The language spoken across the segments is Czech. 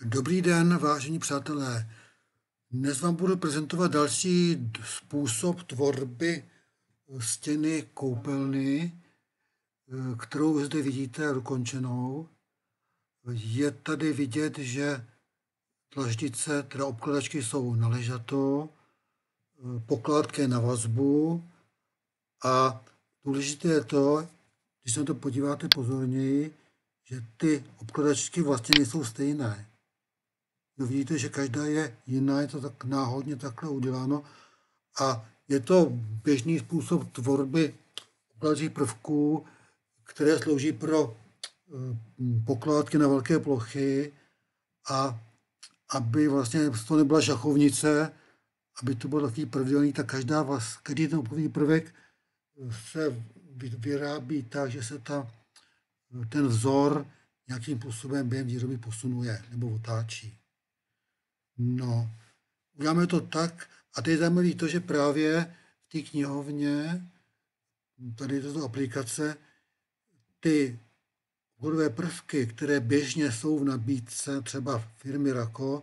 Dobrý den, vážení přátelé. Dnes vám budu prezentovat další způsob tvorby stěny koupelny, kterou zde vidíte dokončenou. Je tady vidět, že dlaždice, teda obkladačky jsou na ležato, pokládka je na vazbu a důležité je to, když se na to podíváte pozorněji, že ty obkladačky vlastně nejsou stejné. No vidíte, že každá je jiná, je to tak náhodně takhle uděláno a je to běžný způsob tvorby obkladacích prvků, které slouží pro pokládky na velké plochy a aby vlastně to nebyla šachovnice, aby to bylo takový pravidelný, tak každý ten obkladní prvek se vyrábí tak, že se ten vzor nějakým způsobem během výroby posunuje nebo otáčí. No, uděláme to tak, a teď je zajímavé to, že právě v té knihovně, tady tato aplikace, ty obvodové prvky, které běžně jsou v nabídce třeba firmy Rako,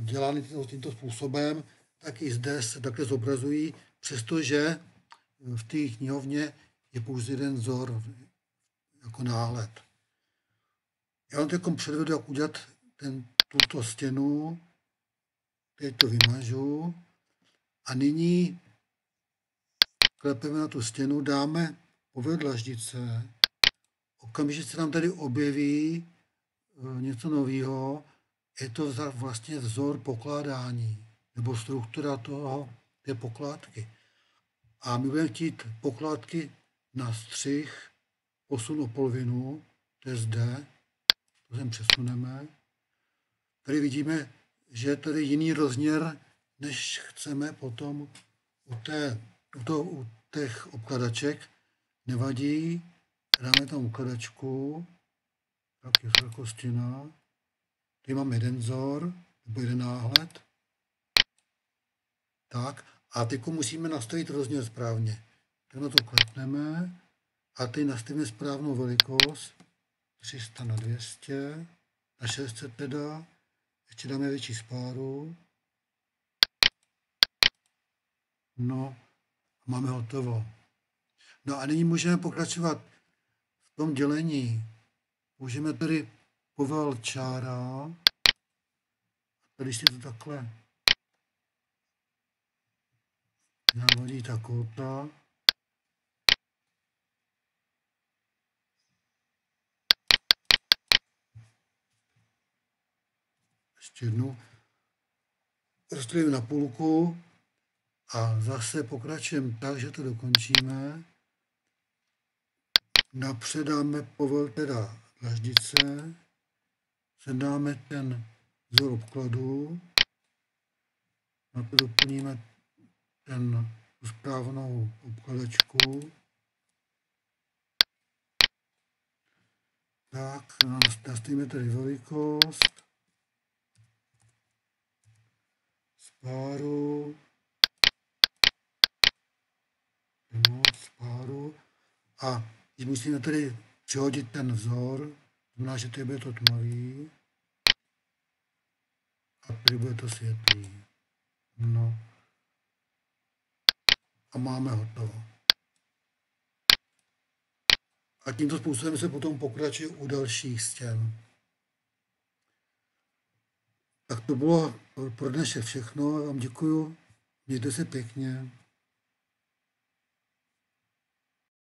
dělány tímto způsobem, tak i zde se takhle zobrazují, přestože v té knihovně je pouze jeden vzor jako náhled. Já vám teď předvedu, jak udělat tuto stěnu. Teď to vymažu a nyní klepeme na tu stěnu, dáme povrch dlaždice. Okamžitě se nám tady objeví něco nového. Je to vlastně vzor pokládání nebo struktura té pokládky. A my budeme chtít pokládky na střih, posun o polovinu, to je zde, to sem přesuneme. Tady vidíme, že je tady jiný rozměr, než chceme potom u těch obkladaček. Nevadí, dáme tam obkladačku, tak je to stěna. Tady máme jeden vzor, nebo jeden náhled. Tak, a teď musíme nastavit rozměr správně. Tak na to klepneme a teď nastavíme správnou velikost. 300 na 200, na 600 teda. Ještě dáme větší spáru. No, máme hotovo. No a nyní můžeme pokračovat v tom dělení. Můžeme tady povel čára. Tady si to takhle navodí ta kouta. Ještě jednou. Rozdělíme na půlku a zase pokračujeme tak, že to dokončíme. Napřed dáme povel teda dlaždice, sedáme ten vzor obkladu, na to doplníme tu správnou obkladačku. Tak, nastavíme tady velikost, spáru, spáru a musíme tady přihodit ten vzor, znamená, že tady bude to tmavý a tady bude to světlý. No. A máme hotovo. A tímto způsobem se potom pokračuje u dalších stěn. Tak to bylo pro dnešek všechno. Já vám děkuju. Mějte se pěkně.